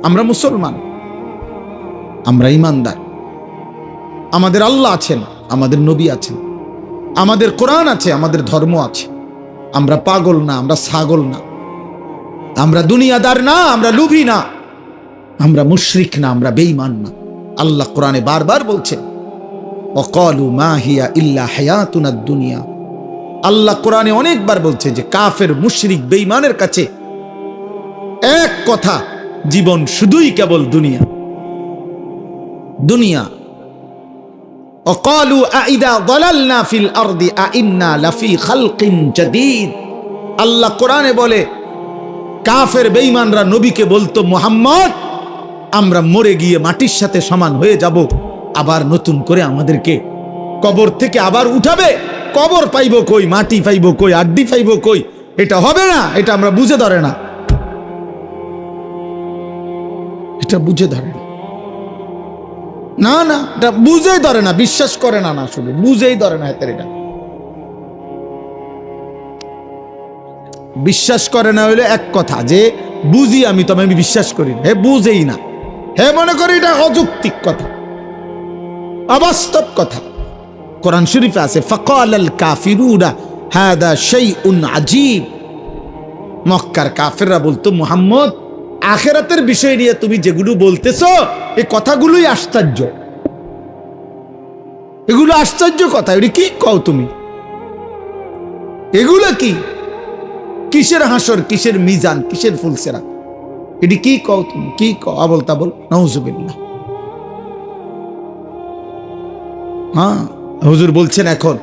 আমরা মুসলমান, আমরা ইমানদার, আমাদের আল্লাহ আছেন, আমাদের নবী আছেন, আমাদের কোরআন আছে, আমাদের ধর্ম আছে। আমরা পাগল না, আমরা ছাগল না, আমরা দুনিয়াদার না, আমরা লুভি না, আমরা মুশরিক না, আমরা বেঈমান না। আল্লাহ কোরআনে বারবার বলছেন ওয়াকালু মা হিয়া ইল্লা হায়াতুনাদ দুনিয়া। আল্লাহ কোরআনে অনেকবার বলছে যে কাফের মুশরিক বেঈমানের কাছে এক কথা, জীবন শুধুই কেবল দুনিয়া দুনিয়া। ওয়াকালু আইদা যালালনা ফিল আরদি আইন্না লাফি খালকিন জাদীদ। আল্লাহ কোরআনে বলে কাফের বেঈমানরা নবীকে বলতো, মুহাম্মদ আমরা মরে গিয়ে মাটির সাথে সমান হয়ে যাব, আবার নতুন করে আমাদেরকে কবর থেকে আবার উঠাবে। কবর পাইব কই, মাটি পাইব কই, আড্ডি পাইব কই? এটা হবে না, এটা আমরা বুঝে ধরে না, এটা বুঝে ধরে না। না না, এটা বুঝেই ধরে না, বিশ্বাস করে না, না শুধু বুঝেই ধরে না। এটা বিশ্বাস করে না হইলে এক কথা, যে বুঝি আমি, তবে আমি বিশ্বাস করি না। হে বুঝেই না, হে মনে করি এটা অযৌক্তিক কথা, অবাস্তব কথা। কোরআন শরীফে আছে ফাকালাল কাফিরুনা হাদা শাইউন আজীব। মক্কার কাফেররা বলতো, মুহাম্মদ আখিরাতের বিষয় নিয়ে তুমি যেগুলো বলতেছো এই কথাগুলোই আশ্চর্য, এগুলো আশ্চর্য কথা। এগুলো কি কও তুমি? এগুলো কি? কিসের হাসর, কিসের মিজান, কিসের ফুলসেরা? এটি কি কও তুমি? কি কও? আবল তাবল, নাউজুবিল্লাহ। হ্যাঁ, হুজুর বলছেন এখন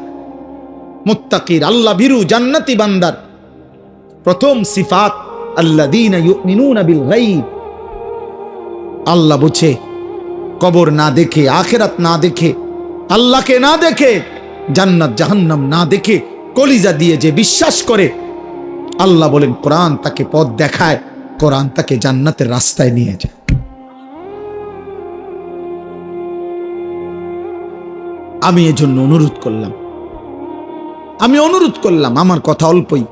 মুত্তাকির, আল্লাহ ভীরু জান্নাতি বান্দার প্রথম সিফাত আল্লাযীনা ইউমিনুনা বিল গায়ব। আল্লাহ বুঝে, কবর না দেখে, আখিরাত না দেখে, আল্লাহকে না দেখে, জান্নাত জাহান্নাম না দেখে কলিজা দিয়ে যে বিশ্বাস করে, আল্লাহ বলেন কোরআন তাকে পথ দেখায়, কোরআন তাকে জান্নাতের রাস্তায় নিয়ে যায়। আমি এজন্য অনুরোধ করলাম, আমার কথা অল্পই,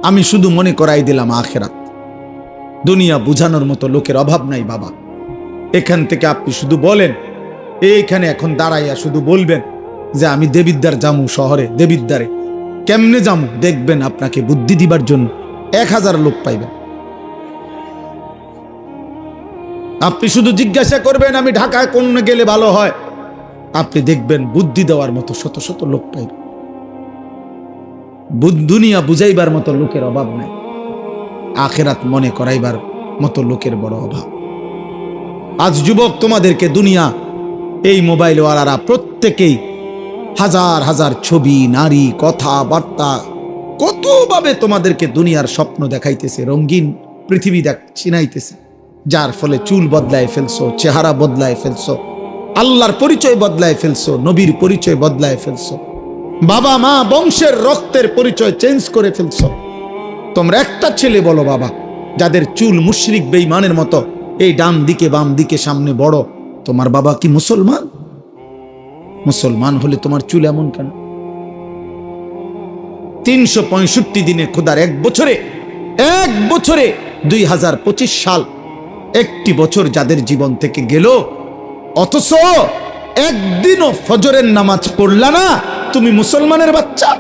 আমি শুধু মনে করাই দিলাম আখিরাত। দুনিয়া বুঝানোর মতো লোকের অভাব নাই বাবা। এখান থেকে আপনি শুধু বলেন, এইখানে এখন দাঁড়াইয়া শুধু বলবেন যে আমি দেবিদ্বার জামু, শহরে দেবিদ্বারে কেমনে জামু, দেখবেন আপনাকে বুদ্ধি দিবার জন্য 1000 লোক পাইবেন। আপনি শুধু জিজ্ঞাসা করবেন আমি ঢাকায় কোন গেলে ভালো হয়, আপনি দেখবেন বুদ্ধি দেওয়ার মতো শত শত লোক পাইবেন। দুনিয়া বুঝাইবার মতো লোকের অভাব নাই, আখিরাত মনে করাইবার মতো লোকের বড় অভাব। আজ যুবক তোমাদেরকে দুনিয়া, এই মোবাইলওয়ালারা প্রত্যেকেই হাজার হাজার ছবি, নারী, কথাবার্তা, কতভাবে তোমাদেরকে দুনিয়ার স্বপ্ন দেখাইতেছে, রঙিন পৃথিবী চিনাইতেছে, যার ফলে চুল বদলায় ফেলছো, চেহারা বদলায় ফেলছো, আল্লাহর পরিচয় বদলায় ফেলছো, নবীর পরিচয় বদলায় ফেলছো, বাবা মা বংশের রক্তের পরিচয় চেঞ্জ করে ফেলছো। তোমরা একটা ছেলে বলো বাবা, যাদের চুল মুশরিক বেঈমানের মতো এই ডান দিকে বাম দিকে সামনে বড়, তোমার বাবা কি মুসলমান? মুসলমান হলে তোমার চুল এমন কেন? 365 দিনে খোদার এক বছরে 2025 সাল, একটি বছর যাদের জীবন থেকে গেল, অথচ একদিনও ফজরের নামাজ পড়লা না, তুমি মুসলমানের বাচ্চা?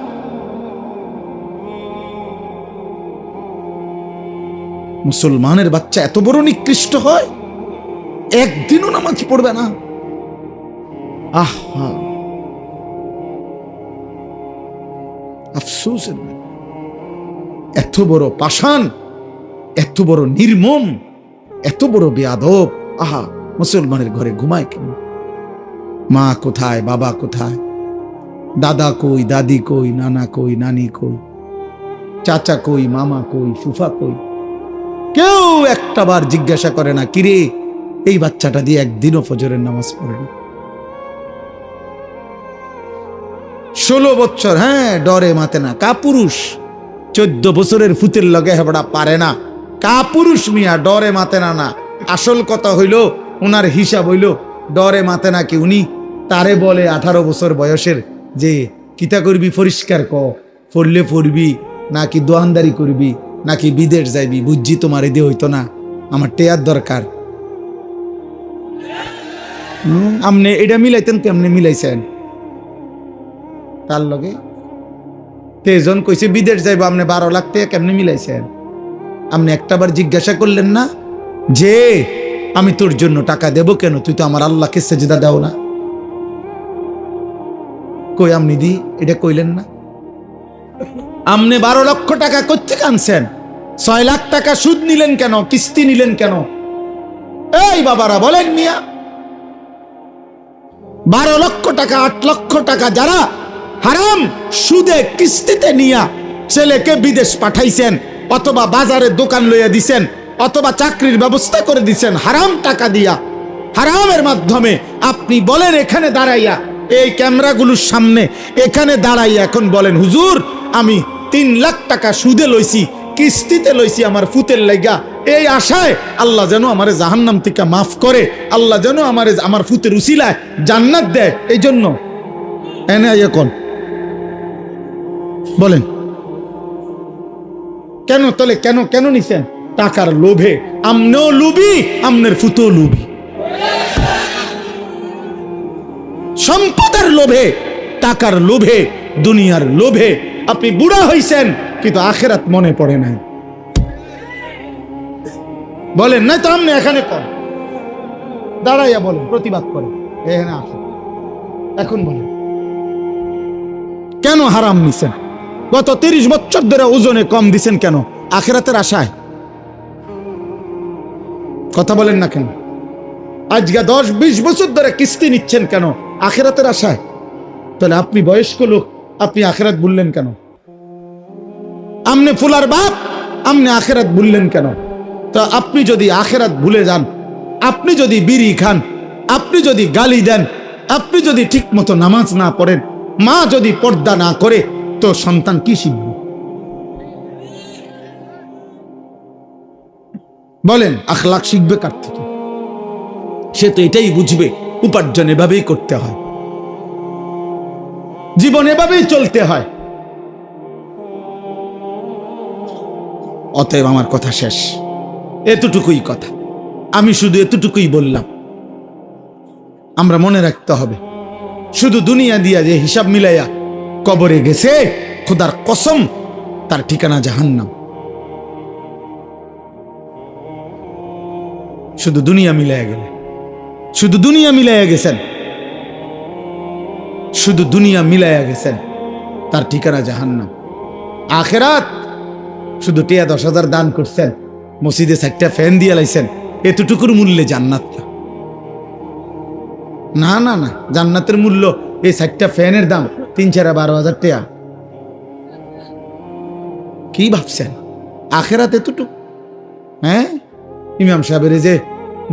মুসলমানের বাচ্চা এত বড় নিকৃষ্ট হয়, একদিনও নামাজ পড়বে না? আহা, আফসোস। এত বড় পাষাণ, এত বড় নির্মম, এত বড় বেয়াদব। আহা, মুসলমানের ঘরে ঘুমায় কেন? মা কোথায়, বাবা কোথায়, দাদা কই, দাদি কই, নানা কই, নানি কই, চাচা কই, মামা কই, ফুফা কই? কেউ একটা বার জিজ্ঞাসা করে না, কিরে এই বাচ্চাটা দিয়ে একদিনও ফজরের নামাজ পড়ে না? 16 বছর, হ্যাঁ, ডরে মাতে না, কাপুরুষ। 14 বছরের ফুতের লগে হেবড়া পারে না, কাপুরুষ মিয়া, ডরে মাতে না। না, আসল কথা হইল ওনার হিসাব হইল ডরে মাতে না কি উনি তারে বলে 18 বছর বয়সের যে কিতা করবি পরিষ্কার ক, পড়লে পড়বি নাকি দোয়ানদারি করবি, নাকি বিদেশ যাইবি? বুঝছি তোমার এদি হইতো না, আমার টেয়ার দরকার। আপনি এটা মিলাইতেন, কেমনে মিলাইছেন তার লগে? তেজন কইছে বিদেশ যাইবো, আপনি 12 লাখ টাকা কেমনে মিলাইছেন? আপনি একটাবার জিজ্ঞাসা করলেন না যে আমি তোর জন্য টাকা দেব কেন, তুই তো আমার আল্লাহকে সেজদা দাও না? কই আপনি দি এটা কইলেন না? আপনি 12 লক্ষ টাকা কোত্থেকে আনছেন? 6 লাখ টাকা সুদ নিলেন কেন, কিস্তি নিলেন কেন? এই বাবারা বলেন মিয়া, 12 লক্ষ টাকা 8 লক্ষ টাকা যারা হারাম সুদে কিস্তিতে নিয়া ছেলেকে বিদেশ পাঠাইছেন, অথবা বাজারে দোকান লইয়া দিছেন, অথবা চাকরির ব্যবস্থা করে দিছেন হারাম টাকা দিয়া, হারামের মাধ্যমে, আপনি বলেন এখানে দাঁড়াইয়া, এই ক্যামেরাগুলোর সামনে এখানে দাঁড়াইয়া এখন বলেন হুজুর আমি 3 লাখ টাকা সুদে লইছি, কিস্তিতে লইছি আমার ফুতের লাইগা, এই আশায় আল্লাহ যেন আমারে জাহান্নাম থেকে মাফ করে, আল্লাহ যেন আমারে আমার ফুতের উসিলায় জান্নাত দেয়, এই জন্য এনে এখন বলেন কেন? তলে কেন কেন নিছেন? টাকার লোভে। আমনেও লুবি, আমনের ফুতেও লুবি, সম্পদের লোভে, টাকার লোভে, দুনিয়ার লোভে আপনি বুড়া হইছেন, কিন্তু আখেরাত মনে পড়ে নাই। বলেন না তো আপনি এখানে কর দাঁড়াইয়া বলেন, প্রতিবাদ করেন, এখানে আসুন এখন বলেন কেন হারাম নিছেন? গত 30 বছর ধরে ওজনে কম দিছেন কেন? আখেরাতের আশায়। কথা বলেন না কেন? আজকে 10-20 বছর ধরে কিস্তি নিচ্ছেন কেন? আখেরাতের আশায়। তাহলে আপনি বয়স্ক লোক, আপনি আখেরাত ভুললেন কেন? আপনি ফুলার বাপ, আপনি আখেরাত ভুললেন কেন? তা আপনি যদি আখেরাত ভুলে যান, আপনি যদি বিড়ি খান, আপনি যদি গালি দেন, আপনি যদি ঠিক মতো নামাজ না পড়েন, মা যদি পর্দা না করে, তো সন্তান কি শিখবে? বলেন আখলাক শিখবে কার থেকে? সে তো এটাই বুঝবে উপার্জন এভাবেই করতে হয়, জীবন এভাবেই চলতে হয়। অতএব আমার কথা শেষ, এতটুকুই কথা, আমি শুধু এতটুকুই বললাম। আমরা মনে রাখতে হবে, শুধু দুনিয়া দিয়া যে হিসাব মিলাইয়া কবরে গেছে, খোদার কসম তার ঠিকানা জাহান্নাম। শুধু দুনিয়া মিলাইয়া গেলে, শুধু দুনিয়া মিলাইয়া গেছেন, শুধু দুনিয়া মিলাইয়া গেছেন, তার ঠিকানা জাহান্নাম। আখেরাত শুধু 10,000 দান করছেন, মসজিদে 4টা ফ্যান দিয়ে লাইছেন, এতটুকুর মূল্যে জান্নাত না। না না, জান্নাতের মূল্য এই 4টা ফ্যানের দাম 3-12,000 টাকা। কি ভাবছেন আখেরাত এতটুকু? হ্যাঁ, ইমাম সাহেবের যে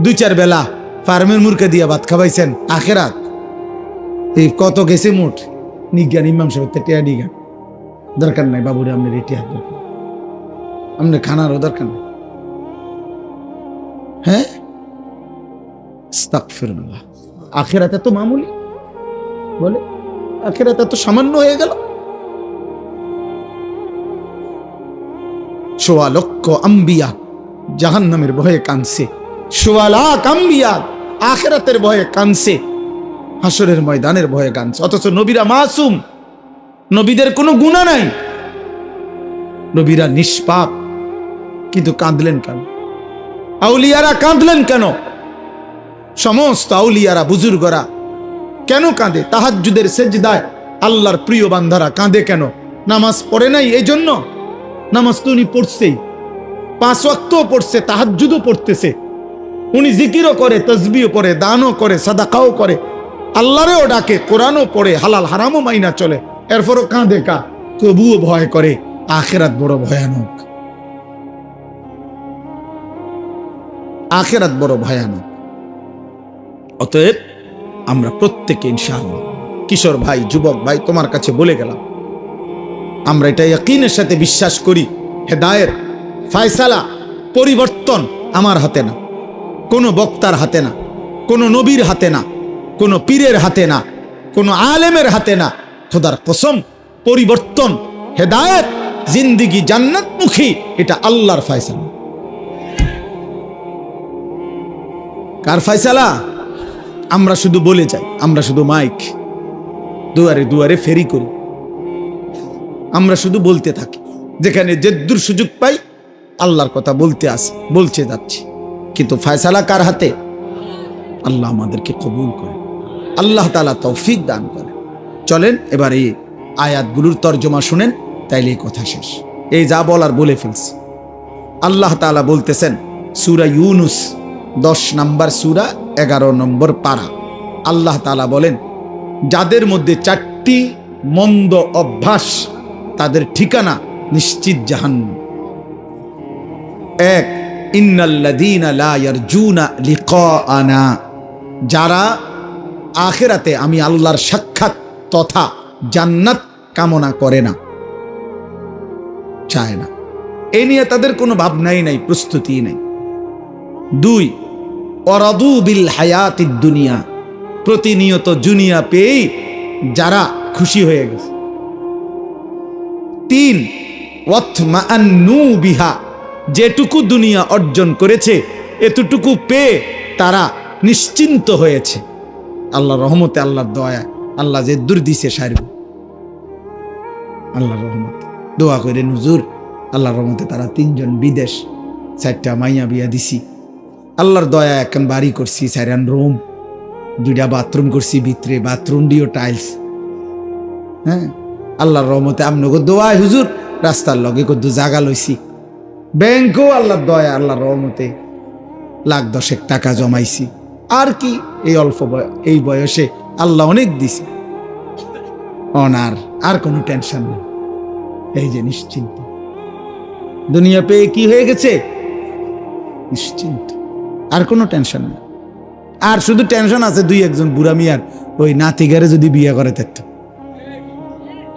2-4 বেলা ফার্মের মুরগি দিয়া ভাত খাওয়াইছেন, আখেরাত এই কত গেছে মোট? নিজ্ঞান ইমাম সাহেব টেয়া ডিগা দরকার নাই, বাবুরে আপনার এটিয়া দরকার, আপনার খানারও দরকার নাই। হ্যাঁ, আস্তাগফিরুল্লাহ। আখেরাতে তো মামুলি, বলে আখেরাতে তো সামান্য হয়ে গেল। 1.25 লক্ষ আম্বিয়া জাহান্নামের ভয়ে কাঁদছে, 1.25 লাখ আম্বিয়া আখেরাতের ভয়ে কাঁদছে, হাসরের ময়দানের ভয়ে কাঁদছে। অথচ নবীরা মাসুম, নবীদের কোনো গুনাহ নাই, নবীরা নিষ্পাপ, কিন্তু কাঁদলেন কেন? আউলিয়ারা কাঁদলেন কেন? সমস্ত আউলিয়ারা বুজুর্গরা কেন কাঁদে? তাহাজ্জুদের সেজদায় আল্লাহর প্রিয় বান্দারা কাঁদে কেন? নামাজ পড়ে নাই এই জন্য? নামাজ তো উনি পড়ছেই, 5 ওয়াক্তও পড়ছে, তাহাজ্জুদও পড়তেছে, উনি জিকিরও করে, তাসবিহও পড়ে, দানও করে, সাদাকাও করে, আল্লাহরেও ডাকে, কোরআনও পড়ে, হালাল হারামও মাইনা চলে, এরপরও কাঁদে কা? তবুও ভয় করে। আখেরাত বড় ভয়ানক, আখেরাত বড় ভয়ানক। অতএব আমরা প্রত্যেকে ইনশাআল্লাহ, কিশোর ভাই, যুবক ভাই, তোমার কাছে বলে গেলাম, আমরা এটা ইয়াকিনের সাথে বিশ্বাস করি, হেদায়েত, ফয়সালা, পরিবর্তন আমার হাতে না, কোনো বক্তার হাতে না, কোনো নবীর হাতে না, কোনো পীরের হাতে না, কোনো আলেমের হাতে না। খোদার কসম, পরিবর্তন, হেদায়েত জিন্দিগি জান্নাতমুখী, এটা আল্লাহর ফয়সালা। কার ফয়সালা? আমরা শুধু বলে যাই, আমরা শুধু মাইক দুয়ারে দুয়ারে ফেরি করি, আমরা শুধু বলতে থাকি, যেখানে যেদ্দুর সুযোগ পাই আল্লাহর কথা বলতে যাচ্ছি, কিন্তু ফয়সালা কার হাতে? আল্লাহ আমাদেরকে কবুল করে, আল্লাহ তাআলা তৌফিক দান করে। চলেন এবার এই আয়াতগুলোর তর্জমা শুনেন, তাইলে এই কথা শেষ। এই যা বলার বলে ফেলছি। আল্লাহ তাআলা বলতেছেন সূরা ইউনুস 10 নম্বর সূরা 11 নম্বর পারা। আল্লাহ তাআলা বলেন, যাদের মধ্যে 4টি মন্দ অভ্যাস, তাদের ঠিকানা নিশ্চিত জাহান্নাম। 1, ইন্নাল্লাযীনা লা ইয়ারজুনা লিকাআনা, যারা আখিরাতে আমি আল্লাহর সাক্ষাৎ তথা জান্নাত কামনা করে না, চায় না, এই নিয়ে তাদের কোনো ভাবনাই নাই, প্রস্তুতি নাই। 2, ওয়ারাদু বিল হায়াতিদ দুনিয়া, প্রতিনিয়ত দুনিয়া পেয়ে যারা খুশি হয়ে গেছে। 3, ওয়াতমাআন্নু বিহা, যেটুকু দুনিয়া অর্জন করেছে এতটুকু পেয়ে তারা নিশ্চিন্ত হয়েছে। আল্লাহর রহমতে, আল্লাহর দয়া, আল্লাহ যে দূর দিছে সারব, আল্লাহর রহমত। দোয়া করে হুজুর, আল্লাহর রহমতে তারা 3 জন বিদেশ, 4টা মাইয়া বিয়া দিছি, আল্লাহর দয়া এখন বাড়ি করছি, 4 রুম, 2টা বাথরুম করছি, ভিতরে বাথরুম দিও টাইলস। হ্যাঁ, আল্লাহর রহমতে আমনগো দোয়া হুজুর রাস্তার লগে কত জায়গা লইছি, ব্যাংকও আল্লাহর দয়া, আল্লাহর রহমতে 1,10,000 টাকা জমাইছি। আর কি, এই অল্প এই বয়সে আল্লাহ অনেক দিছে, অনার আর কোনো টেনশন নেই। এই যে নিশ্চিন্ত, দুনিয়া পেয়ে কি হয়ে গেছে? নিশ্চিন্ত, আর কোনো টেনশন নেই। আর শুধু টেনশন আছে 2-1 জন বুড়া মিয়ার, ওই নাতিগারে যদি বিয়ে করে থাকত।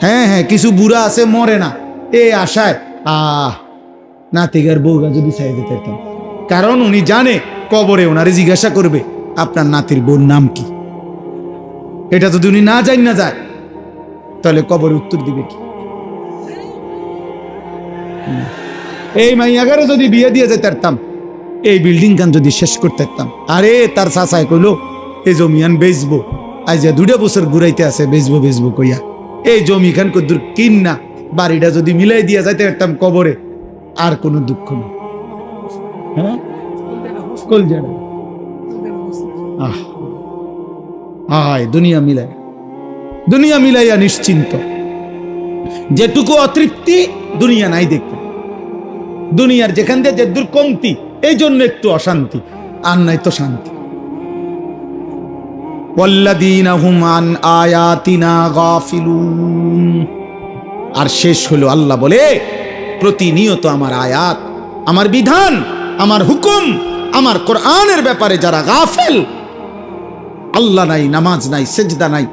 হ্যাঁ হ্যাঁ, কিছু বুড়া আছে মরে না এই আশায়, নাতিগার বউরা যদি চাইতে থাকতাম, কারণ উনি জানে কবরে ওনারে জিজ্ঞাসা করবে আপনার নাতির বোন নাম কি। এটা যদি উনি না যায় তাহলে কবরে উত্তর দিবে কি? এই মাইয়াগারে যদি বিয়ে দিয়ে যেতে পারতাম, এই বিল্ডিং খান যদি শেষ করতে পারতাম, আরে তার চাচাই কইল এই জমিয়ান বেচবো, আজ 2 বছর ঘুরাইতে আছে, বেচবো কইয়া এই জমি খান কদ্দুর কিন না, বাড়িটা যদি মিলাই দিয়া যাইতে পারতাম কবরে, আর কোনো দুঃখ নেই। হ্যাঁ, দুনিয়া মিলাইয়া নিশ্চিন্ত। যেটুকু অতৃপ্তি দুনিয়া নাই দেখতে, দুনিয়ার যেখান দিয়ে যে দূর কমতি, এই জন্য একটু অশান্তি, আর নাই তো শান্তি। ওয়াল্লাযীনা হুম আন আয়াতিনা গাফিলুন। আর শেষ হলো আল্লাহ বলে, প্রতিনিয়ত আমার আয়াত, আমার বিধান, আমার হুকুম, আমার কোরআনের ব্যাপারে যারা গাফেল, আল্লাহ নাই, নামাজ নাই, সেজদা নাই,